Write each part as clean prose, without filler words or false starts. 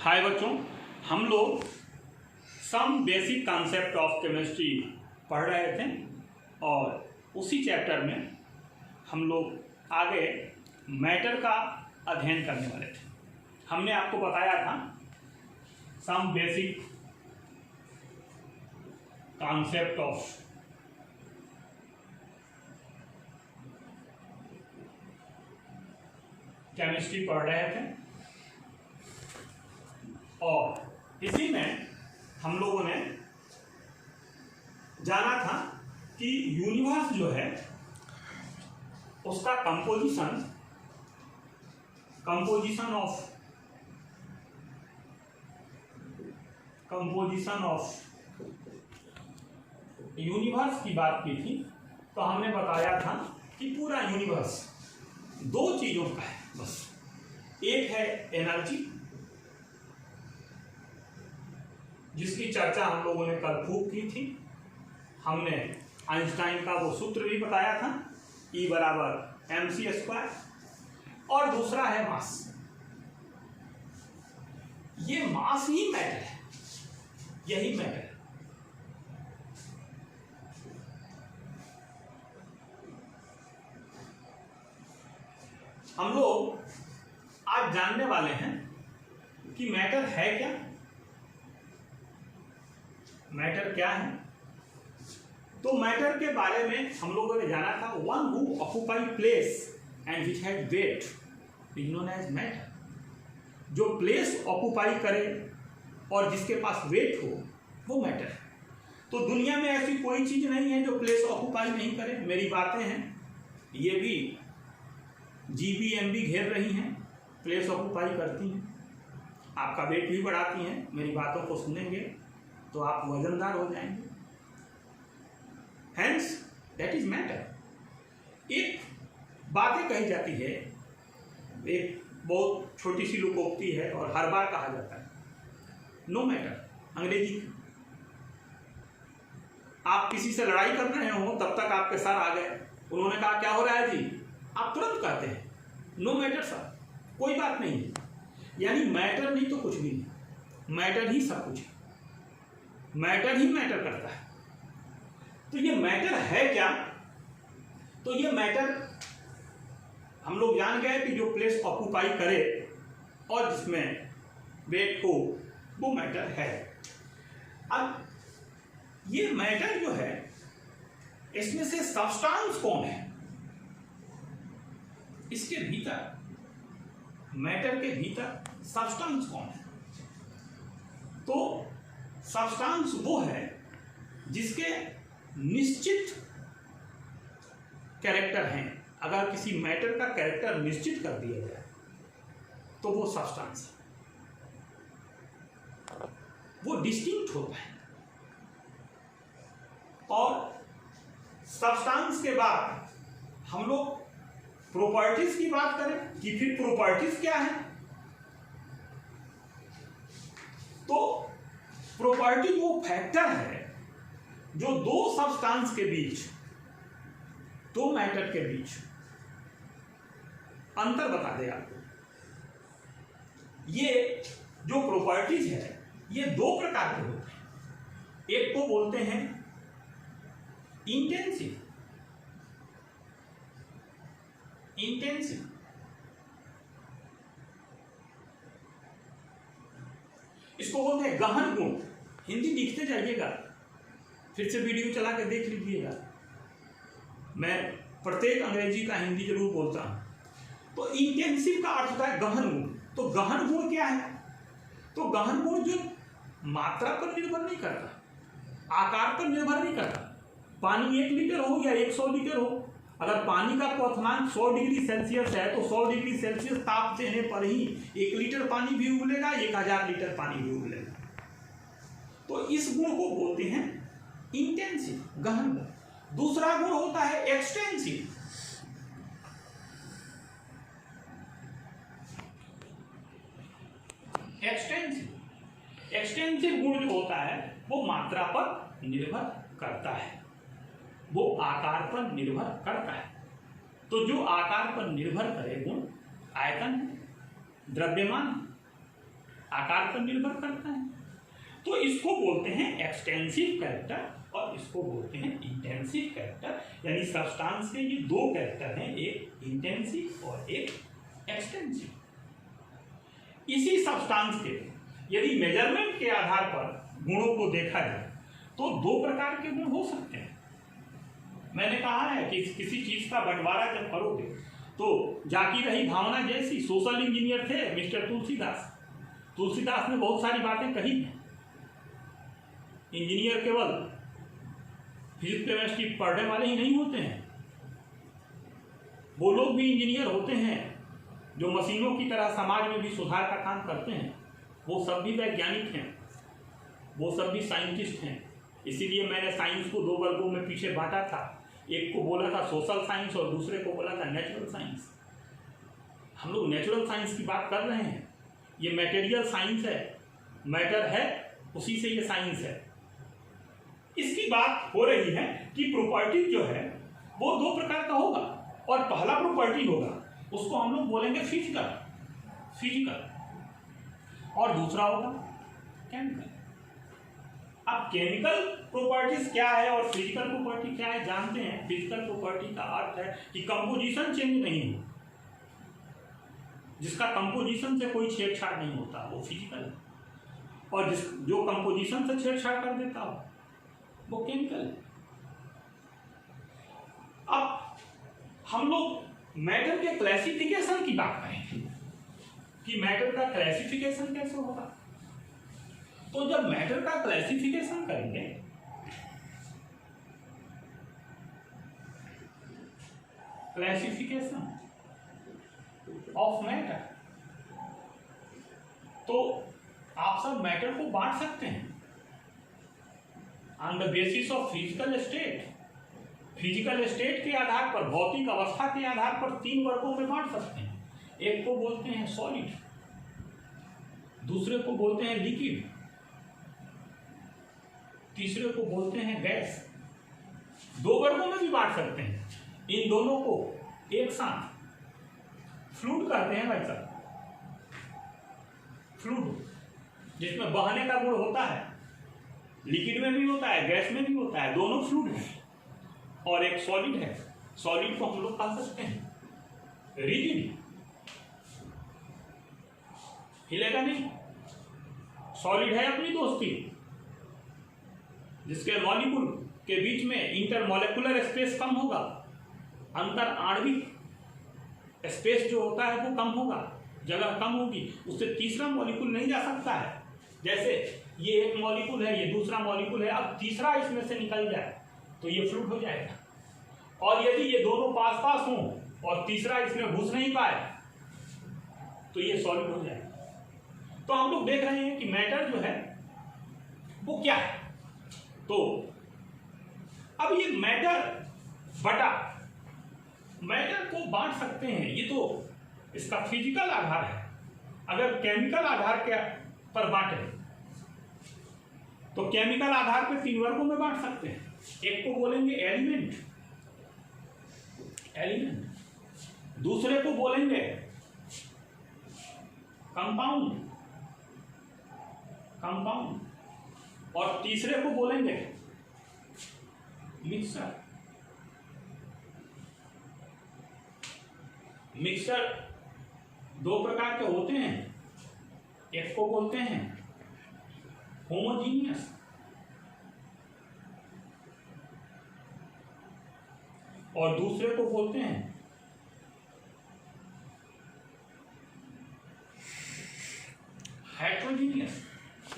हाय बच्चों, हम लोग some basic concept of chemistry पढ़ रहे थे और उसी चैप्टर में हम लोग आगे मैटर का अध्ययन करने वाले थे। हमने आपको बताया था some basic concept of chemistry पढ़ रहे थे और इसी में हम लोगों ने जाना था कि यूनिवर्स जो है उसका कंपोजिशन ऑफ यूनिवर्स की बात की थी। तो हमने बताया था कि पूरा यूनिवर्स दो चीजों का है बस। एक है एनर्जी, जिसकी चर्चा हम लोगों ने कल खूब की थी। हमने आइंस्टाइन का वो सूत्र भी बताया था, E बराबर mc²। और दूसरा है मास। ये मास ही मैटर है, यही मैटर है। हम लोग आज जानने वाले हैं कि मैटर है क्या, मैटर क्या है। तो मैटर के बारे में हम लोगों ने जाना था, one who occupy place and which has weight is known as matter. जो प्लेस ऑक्यूपाई करे और जिसके पास वेट हो वो मैटर है। तो दुनिया में ऐसी कोई चीज नहीं है जो प्लेस ऑक्यूपाई नहीं करे। मेरी बातें हैं ये भी जीबी एमबी घेर रही हैं, प्लेस ऑक्यूपाई करती हैं, आपका वेट भी बढ़ाती हैं। मेरी बातों को सुनेंगे तो आप वजनदार हो जाएंगे। Hence that is matter. एक बातें कही जाती है, एक बहुत छोटी सी लोकोक्ति है और हर बार कहा जाता है, नो मैटर। अंग्रेजी आप किसी से लड़ाई कर रहे हो, तब तक आपके सर आ गए, उन्होंने कहा क्या हो रहा है जी, आप तुरंत कहते हैं नो मैटर सर, कोई बात नहीं है। यानी मैटर नहीं तो कुछ भी नहीं, मैटर ही सब कुछ है, मैटर ही मैटर करता है। तो ये मैटर है क्या? तो ये मैटर हम लोग जान गए कि जो प्लेस ऑक्यूपाई करे और जिसमें वेट हो वो मैटर है। अब ये मैटर जो है, इसमें से सब्सटेंस कौन है? इसके भीतर, मैटर के भीतर सब्सटेंस कौन है? तो सब्सटेंस वो है जिसके निश्चित कैरेक्टर हैं। अगर किसी मैटर का कैरेक्टर निश्चित कर दिया जाए तो वो सब्सटेंस है, वो डिस्टिंक्ट होता है। और सब्सटेंस के बाद हम लोग प्रॉपर्टीज की बात करें कि फिर प्रॉपर्टीज क्या है। तो प्रॉपर्टी वो फैक्टर है जो दो सब्सटेंस के बीच, दो मैटर के बीच अंतर बता दे आपको। ये जो प्रॉपर्टीज है ये दो प्रकार के होते हैं। एक को बोलते हैं इंटेंसिव, इसको बोलते हैं गहन गुण। हिंदी लिखते जाइएगा, फिर से वीडियो चला के देख लीजिएगा। मैं प्रत्येक अंग्रेजी का हिंदी जरूर बोलता हूं। तो इंटेंसिव का अर्थ होता है गहन गुण। तो गहन गुण क्या है? तो गहन गुण जो मात्रा पर निर्भर नहीं करता, आकार पर निर्भर नहीं करता। पानी 1 लीटर हो या 100 लीटर हो, अगर पानी का क्वथनांक 100 डिग्री सेल्सियस है तो 100 डिग्री सेल्सियस ताप देने पर ही 1 लीटर पानी भी उबलेगा, 1000 लीटर पानी भी उबलेगा। तो इस गुण को बोलते हैं इंटेंसिव, गहन गुण। दूसरा गुण होता है एक्सटेंसिव। एक्सटेंसिव गुण जो होता है वो मात्रा पर निर्भर करता है, वो आकार पर निर्भर करता है। तो जो आकार पर निर्भर करे गुण आयतन, द्रव्यमान। आकार पर निर्भर करता है। तो इसको बोलते हैं एक्सटेंसिव कैरेक्टर और इसको बोलते हैं इंटेंसिव कैरेक्टर, यानी सब्सटेंस के ये दो कैरेक्टर हैं, एक इंटेंसिव और एक एक्सटेंसिव। इसी सब्सटेंस के यदि मेजरमेंट के आधार पर गुणों को देखा जाए तो दो प्रकार के गुण हो सकते हैं। मैंने कहा है कि किसी चीज का बंटवारा जब करोगे तो जाकी रही भावना जैसी। सोशल इंजीनियर थे मिस्टर तुलसीदास। तुलसीदास ने बहुत सारी बातें कही हैं। इंजीनियर केवल फिजिक्स केमिस्ट्री पढ़ने वाले ही नहीं होते हैं, वो लोग भी इंजीनियर होते हैं जो मशीनों की तरह समाज में भी सुधार का काम करते हैं। वो सब भी वैज्ञानिक हैं, वो सब भी साइंटिस्ट हैं। इसीलिए मैंने साइंस को दो वर्गों में पीछे बांटा था। एक को बोला था सोशल साइंस और दूसरे को बोला था नेचुरल साइंस। हम लोग नेचुरल साइंस की बात कर रहे हैं। ये मटेरियल साइंस है, मैटर है, उसी से ये साइंस है। इसकी बात हो रही है कि प्रॉपर्टी जो है वो दो प्रकार का होगा, और पहला प्रॉपर्टी होगा उसको हम लोग बोलेंगे फिजिकल, और दूसरा होगा केमिकल। अब केमिकल प्रॉपर्टीज क्या है और फिजिकल प्रॉपर्टी क्या है जानते हैं। फिजिकल प्रॉपर्टी का अर्थ है कि कंपोजिशन चेंज नहीं हो, जिसका कंपोजिशन से कोई छेड़छाड़ नहीं होता वो फिजिकल है, और जो कंपोजिशन से छेड़छाड़ कर देता हो वो केमिकल है। अब हम लोग मैटर के क्लासिफिकेशन की बात करें कि मैटर का क्लासिफिकेशन कैसे होगा। तो जब मैटर का क्लासिफिकेशन करेंगे क्लासिफिकेशन ऑफ मैटर, तो आप सब मैटर को बांट सकते हैं on the basis of physical state. Physical state के आधार पर, भौतिक अवस्था के आधार पर तीन वर्गों में बांट सकते हैं। एक को बोलते हैं सॉलिड, दूसरे को बोलते हैं लिक्विड, तीसरे को बोलते हैं गैस। दो वर्गों में भी बांट सकते हैं। इन दोनों को एक साथ फ्लूइड कहते हैं। भाई साहब, फ्लूइड जिसमें बहने का गुण होता है, लिक्विड में भी होता है, गैस में भी होता है, दोनों फ्लूइड है। और एक सॉलिड है। सॉलिड को हम लोग कह सकते हैं रिजिड, हिलेगा नहीं। सॉलिड है अपनी दोस्ती, जिसके मॉलिक्यूल के बीच में इंटरमॉलिक्यूलर स्पेस कम होगा, अंतर आणविक स्पेस जो होता है वो कम होगा, जगह कम होगी, उससे तीसरा मॉलिक्यूल नहीं जा सकता है। जैसे ये एक मॉलिक्यूल है, ये दूसरा मॉलिक्यूल है, अब तीसरा इसमें से निकल जाए तो ये फ्लूइड हो जाएगा। और यदि ये दोनों पास पास हों और तीसरा इसमें घुस नहीं पाए तो ये सॉलिड हो जाएगा। तो हम लोग देख रहे हैं कि मैटर जो है वो क्या है। तो अब ये मैटर बटा मैटर को बांट सकते हैं, ये तो इसका फिजिकल आधार है। अगर केमिकल आधार के पर बांटे तो केमिकल आधार पर तीन वर्गों में बांट सकते हैं। एक को बोलेंगे एलिमेंट, दूसरे को बोलेंगे कंपाउंड, और तीसरे को बोलेंगे मिक्सर। मिक्सर दो प्रकार के होते हैं। एक को बोलते हैं होमोजीनियस, और दूसरे को बोलते हैं हेट्रोजीनियस।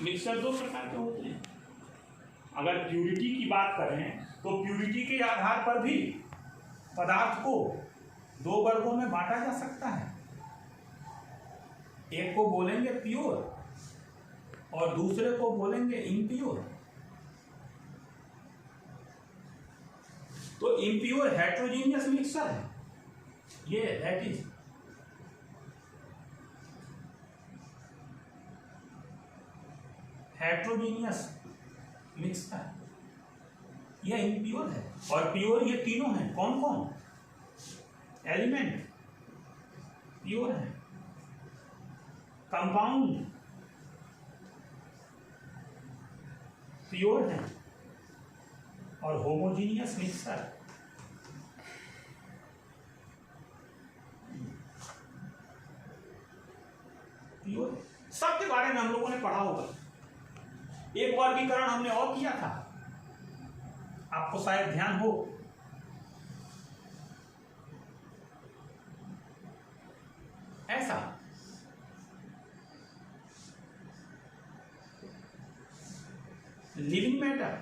मिक्सर दो प्रकार के होते हैं। अगर प्यूरिटी की बात करें तो प्यूरिटी के आधार पर भी पदार्थ को दो वर्गों में बांटा जा सकता है। एक को बोलेंगे प्योर और दूसरे को बोलेंगे इम्प्योर। तो इम्प्योर हेट्रोजीनियस मिक्सर है ये, दैट इज हेट्रोजीनियस मिक्सर, ये इम्प्योर है। और प्योर ये तीनों हैं। कौन कौन? एलिमेंट प्योर है, कंपाउंड प्योर है और होमोजीनियस मिक्सचर। प्योर सबके बारे में हम लोगों ने पढ़ा होगा। एक वर्गीकरण हमने और किया था, आपको शायद ध्यान हो। ऐसा लिविंग मैटर,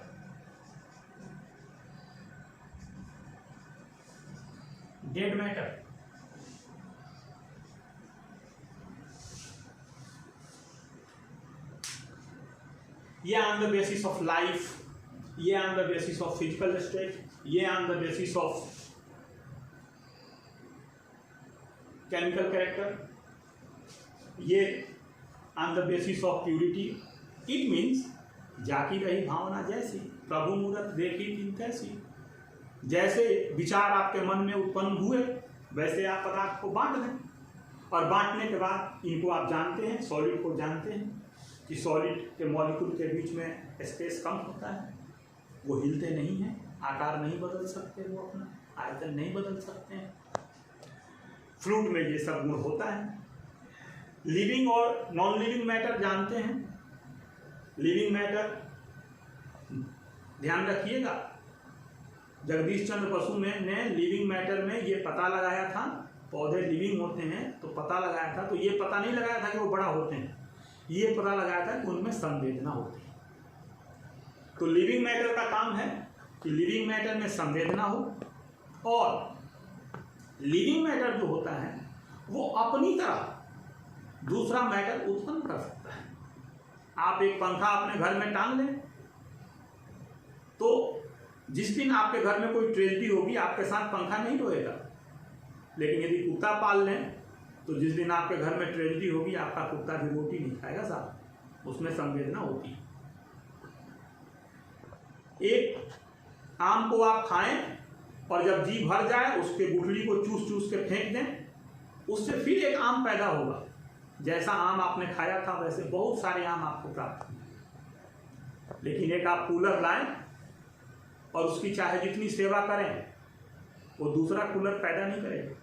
डेड मैटर, ये on the basis of life, ये on the basis of physical state, ये on the basis of chemical character, ये on the basis of purity. It means जाकी रही भावना जैसी, प्रभु मूरत देखी तीन कैसी। जैसे विचार आपके मन में उत्पन्न हुए वैसे आप पदार्थ को बांट दें, और बांटने के बाद इनको आप जानते हैं, सॉलिड को जानते हैं कि सॉलिड के मॉलिक्यूल के बीच में स्पेस कम होता है, वो हिलते नहीं हैं, आकार नहीं बदल सकते, वो अपना आयतन नहीं बदल सकते हैं। फ्लूइड में ये सब गुण होता है। लिविंग और नॉन लिविंग मैटर जानते हैं। लिविंग मैटर ध्यान रखिएगा, जगदीश चंद्र बसु ने लिविंग मैटर में ये पता लगाया था, पौधे लिविंग होते हैं तो पता लगाया था, तो ये पता नहीं लगाया था कि वो बड़ा होते हैं, ये पता लगाया था कि उनमें संवेदना होती है। तो लिविंग मैटर का काम है कि लिविंग मैटर में संवेदना हो, और लिविंग मैटर जो होता है वो अपनी तरह दूसरा मैटर उत्पन्न कर सकता है। आप एक पंखा अपने घर में टांग लें, तो जिस दिन आपके घर में कोई ट्रेजेडी होगी आपके साथ पंखा नहीं रोएगा। लेकिन यदि कुत्ता पाल लें तो जिस दिन आपके घर में ट्रेजेडी होगी आपका कुत्ता भी रोटी नहीं खाएगा साहब, उसमें संवेदना होती है। एक आम को आप खाएं और जब जी भर जाए उसके गुठली को चूस चूस के फेंक दें, उससे फिर एक आम पैदा होगा। जैसा आम आपने खाया था वैसे बहुत सारे आम आपको प्राप्त होंगे। लेकिन एक आप कूलर लाएं और उसकी चाहे जितनी सेवा करें वो दूसरा कूलर पैदा नहीं करेगा।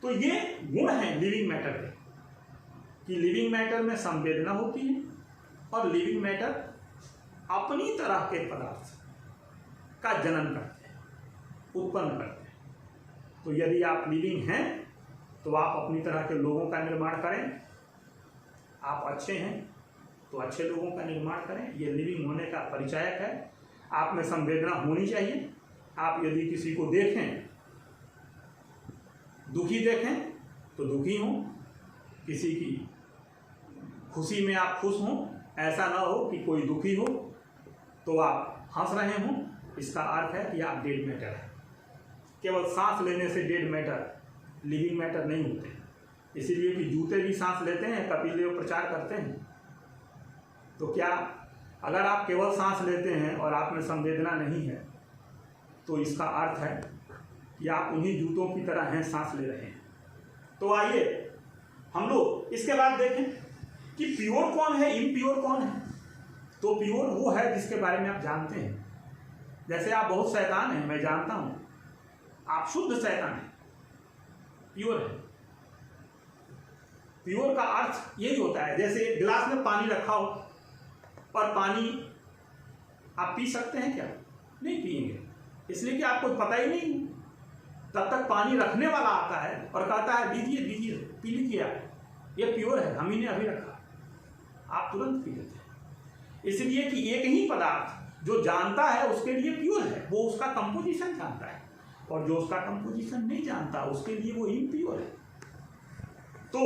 तो ये गुण है लिविंग मैटर के, कि लिविंग मैटर में संवेदना होती है और लिविंग मैटर अपनी तरह के पदार्थ का जनन करते हैं, उत्पन्न करते हैं। तो यदि आप लिविंग हैं तो आप अपनी तरह के लोगों का निर्माण करें। आप अच्छे हैं तो अच्छे लोगों का निर्माण करें, ये लिविंग होने का परिचायक है। आप में संवेदना होनी चाहिए। आप यदि किसी को देखें दुखी देखें तो दुखी हों, किसी की खुशी में आप खुश हों। ऐसा ना हो कि कोई दुखी हो तो आप हंस रहे हों, इसका अर्थ है कि आप डेड मैटर हैं। केवल सांस लेने से डेड मैटर लिविंग मैटर नहीं होते। इसीलिए कि जूते भी सांस लेते हैं, कपिल देव प्रचार करते हैं। तो क्या अगर आप केवल सांस लेते हैं और आप में संवेदना नहीं है तो इसका अर्थ है कि आप उन्हीं जूतों की तरह हैं, सांस ले रहे हैं। तो आइए हम लोग इसके बाद देखें कि प्योर कौन है, इम्प्योर कौन है। तो प्योर वो है जिसके बारे में आप जानते हैं। जैसे आप बहुत शैतान हैं, मैं जानता हूं, आप शुद्ध शैतान हैं, प्योर है। प्योर का अर्थ यही होता है, जैसे गिलास में पानी रखा हो और पानी आप पी सकते हैं क्या? नहीं पिएंगे, इसलिए कि आपको पता ही नहीं। तब तक पानी रखने वाला आता है और कहता है दीजिए दीजिए, पी लीजिए आप, ये प्योर है, हम ही ने अभी रखा, आप तुरंत पी लेते हैं। इसलिए कि एक ही पदार्थ जो जानता है उसके लिए प्योर है, वो उसका कंपोजिशन जानता है, और जो उसका कंपोजिशन नहीं जानता उसके लिए वो इम्प्योर है। तो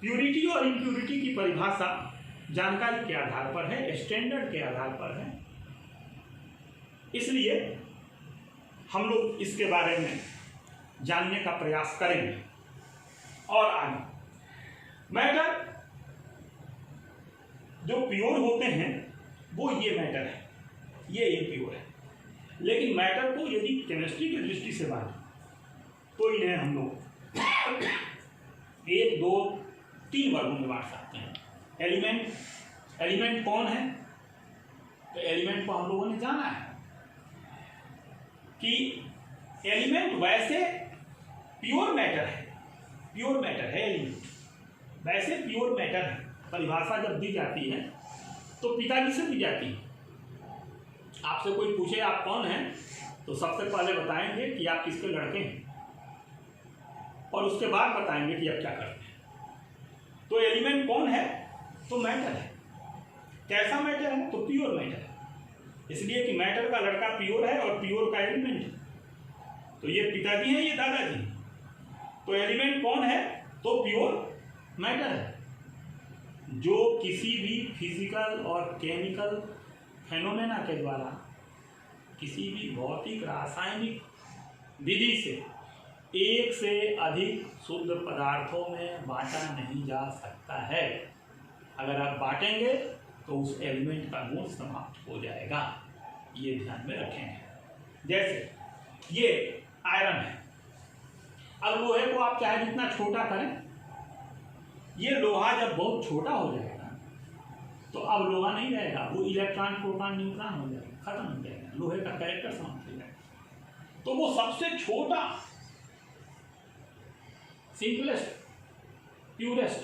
प्यूरिटी और इम्प्यूरिटी की परिभाषा जानकारी के आधार पर है, स्टैंडर्ड के आधार पर है। इसलिए हम लोग इसके बारे में जानने का प्रयास करेंगे। और आगे मैटर जो प्योर होते हैं वो ये मैटर है, ये इम्प्योर है। लेकिन मैटर को यदि केमिस्ट्री की दृष्टि से बांटें तो इन्हें हम लोग 1, 2, 3 वर्गों में बांट सकते हैं। एलिमेंट, एलिमेंट कौन है? तो एलिमेंट को हम लोगों ने जाना है कि एलिमेंट वैसे प्योर मैटर है, प्योर मैटर है एलिमेंट, वैसे प्योर मैटर है। परिभाषा जब दी जाती है तो पिताजी से दी जाती है। आपसे कोई पूछे आप कौन हैं, तो सबसे पहले बताएंगे कि आप किसके लड़के हैं, और उसके बाद बताएंगे कि आप क्या करते हैं। तो एलिमेंट कौन है? तो मैटर है। कैसा मैटर है? तो प्योर मैटर है, इसलिए कि मैटर का लड़का प्योर है और प्योर का एलिमेंट है। तो ये पिताजी हैं, ये दादाजी। तो एलिमेंट कौन है? तो प्योर मैटर है, जो किसी भी फिजिकल और केमिकल फेनोमेना के द्वारा, किसी भी भौतिक रासायनिक विधि से एक से अधिक शुद्ध पदार्थों में बांटा नहीं जा सकता है। अगर आप बांटेंगे तो उस एलिमेंट का गुण समाप्त हो जाएगा, ये ध्यान में रखेंगे। जैसे ये आयरन है, अब लोहे को आप चाहे जितना छोटा करें, ये लोहा जब बहुत छोटा हो जाएगा तो अब लोहा नहीं रहेगा, वो इलेक्ट्रॉन प्रोटॉन न्यूट्रॉन हो जाएगा, खत्म हो जाएगा, लोहे का कैरेक्टर समाप्त हो जाएगा। तो वो सबसे छोटा, सिंपलेस्ट, प्यूरेस्ट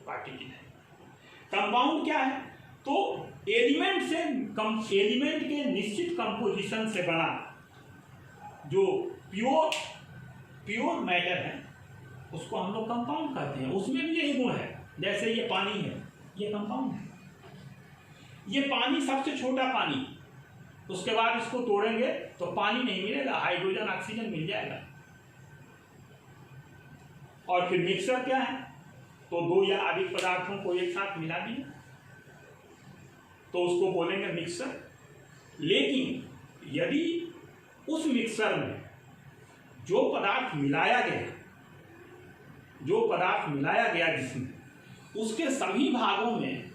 पार्टिकल है। कंपाउंड क्या है? तो एलिमेंट से एलिमेंट के निश्चित कंपोजिशन से बना जो प्योर मैटर है उसको हम लोग कंपाउंड कहते हैं। उसमें भी यही गुण है। जैसे ये पानी है, ये कंपाउंड है। ये पानी सबसे छोटा पानी, उसके बाद इसको तोड़ेंगे तो पानी नहीं मिलेगा, हाइड्रोजन ऑक्सीजन मिल जाएगा। और फिर मिक्सर क्या है? तो दो या अधिक पदार्थों को एक साथ मिला दिया तो उसको बोलेंगे मिक्सर। लेकिन यदि उस मिक्सर में जो पदार्थ मिलाया गया जिसमें उसके सभी भागों में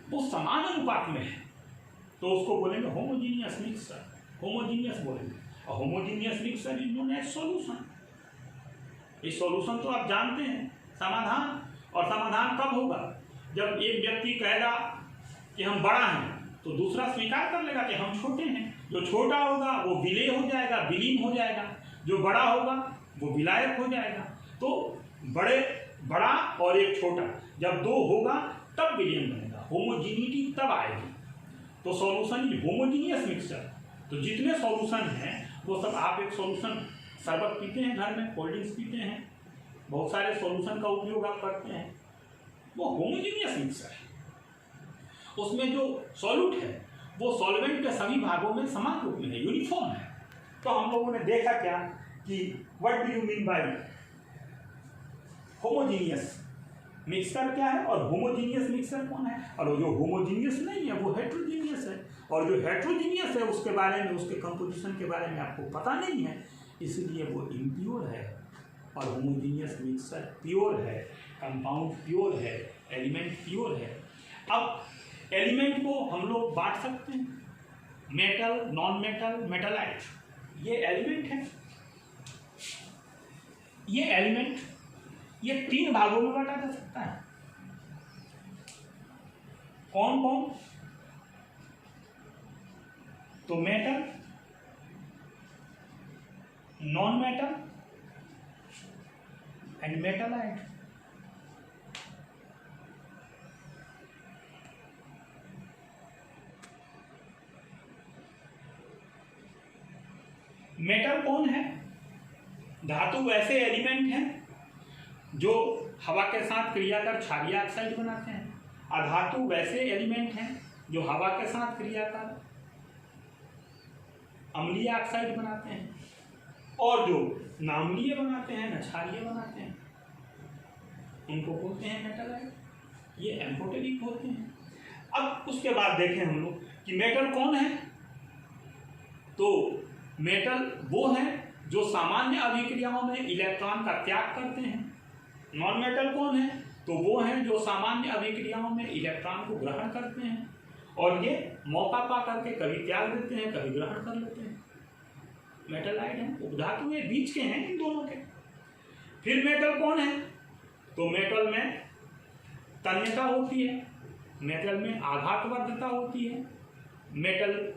वो समान अनुपात में है तो उसको बोलेंगे होमोजीनियस मिक्सर, होमोजीनियस बोलेंगे। और homogeneous mixture is known as solution. इस सॉल्यूशन तो आप जानते हैं, समाधान। और समाधान कब होगा? जब एक व्यक्ति कहेगा कि हम बड़ा हैं तो दूसरा स्वीकार कर लेगा कि हम छोटे हैं। जो छोटा होगा वो विलय हो जाएगा, विलीन हो जाएगा। जो बड़ा होगा वो विलायक हो जाएगा। तो बड़ा और एक छोटा जब दो होगा तब विलयन बनेगा, होमोजीनिटी तब आएगी। तो सॉल्यूशन इज होमोजीनियस मिक्सचर। तो जितने सॉल्यूशन हैं वो सब, आप एक सॉल्यूशन शरबत पीते हैं घर में, कोल्ड ड्रिंक्स पीते हैं, बहुत सारे सॉल्यूशन का उपयोग आप करते हैं, वो होमोजीनियस मिक्सचर है। उसमें जो सॉल्यूट है वो सॉल्वेंट के सभी भागों में समान रूप में है, यूनिफॉर्म है। तो हम लोगों ने देखा क्या कि what do you mean by homogeneous mixture क्या है और होमोजीनियस मिक्सचर कौन है। और जो होमोजीनियस नहीं है वो हेट्रोजीनियस है। और जो हेट्रोजीनियस है उसके बारे में, उसके कंपोजिशन के बारे में आपको पता नहीं है, इसलिए वो इम्प्योर है। और होमोजीनियस मिक्सचर प्योर है, कंपाउंड प्योर है, एलिमेंट प्योर है। अब एलिमेंट को हम लोग बांट सकते हैं, मेटल, नॉन मेटल, मेटलाइट। ये एलिमेंट है। ये एलिमेंट ये तीन भागों में बांटा जा सकता है। कौन कौन? तो metal, non metal and मेटलाइट। Metal कौन है? धातु वैसे एलिमेंट हैं जो हवा के साथ क्रिया कर क्षारीय ऑक्साइड बनाते हैं। अधातु वैसे एलिमेंट हैं जो हवा के साथ क्रिया कर अम्लीय ऑक्साइड बनाते हैं। और जो नामलीय बनाते हैं, न क्षारीय बनाते हैं, उनको बोलते हैं मेटलाइट। ये एम्फोटेरिक होते हैं। अब उसके बाद देखें हम लोग कि मेटल कौन है। तो मेटल वो हैं जो सामान्य अभिक्रियाओं में इलेक्ट्रॉन का त्याग करते हैं। नॉन मेटल कौन है? तो वो हैं जो सामान्य अभिक्रियाओं में इलेक्ट्रॉन को ग्रहण करते हैं और ये मौका पा करके कभी त्याग देते हैं, कभी ग्रहण कर लेते हैं। मेटलाइट हैं, उपधातु में बीच के हैं इन दोनों के। फिर मेटल कौन है? तो मेटल में तन्यता होती है, मेटल में आघातवर्धता होती है, मेटल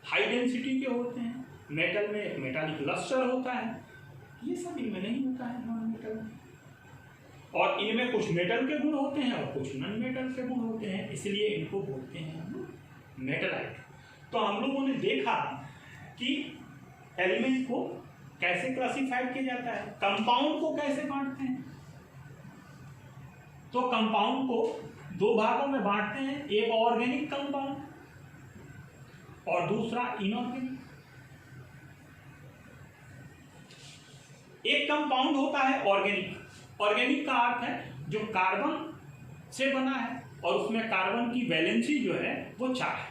हाई डेंसिटी के होते हैं, मेटल में एक मेटालिक लस्टर होता है, ये सब इनमें नहीं होता है नॉन मेटल में। और इनमें कुछ मेटल के गुण होते हैं और कुछ नॉन मेटल के गुण होते हैं, इसलिए इनको बोलते हैं हम लोग मेटलाइट। तो हम लोगों ने देखा कि एलिमेंट को कैसे क्लासिफाइड किया जाता है, कंपाउंड को कैसे बांटते हैं। तो कंपाउंड को दो भागों में बांटते हैं, एक ऑर्गेनिक कंपाउंड और दूसरा इनऑर्गेनिक। एक कंपाउंड होता है ऑर्गेनिक। ऑर्गेनिक का अर्थ है जो कार्बन से बना है और उसमें कार्बन की वैलेंसी जो है वो 4 है,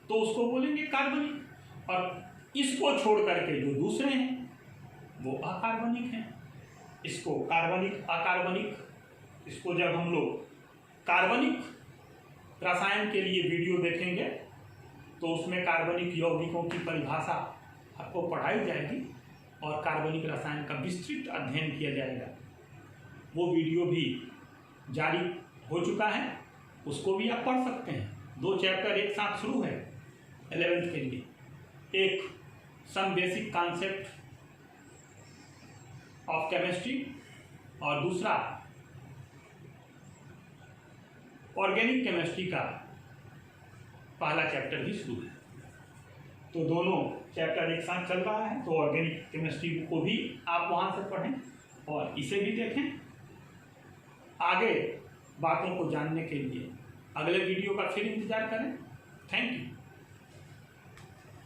तो उसको बोलेंगे कार्बनिक। और इसको छोड़ करके जो दूसरे हैं वो अकार्बनिक हैं, इसको कार्बनिक, अकार्बनिक। इसको जब हम लोग कार्बनिक रसायन के लिए वीडियो देखेंगे तो उसमें कार्बनिक यौगिकों की परिभाषा आपको पढ़ाई जाएगी और कार्बनिक रसायन का विस्तृत अध्ययन किया जाएगा। वो वीडियो भी जारी हो चुका है, उसको भी आप पढ़ सकते हैं। 2 चैप्टर एक साथ शुरू है 11th के लिए, एक some basic concept of chemistry और दूसरा ऑर्गेनिक केमिस्ट्री का पहला चैप्टर भी शुरू है। तो दोनों चैप्टर एक साथ चल रहा है, तो ऑर्गेनिक केमिस्ट्री को भी आप वहाँ से पढ़ें और इसे भी देखें। आगे बातों को जानने के लिए अगले वीडियो का फिर इंतजार करें। Thank you.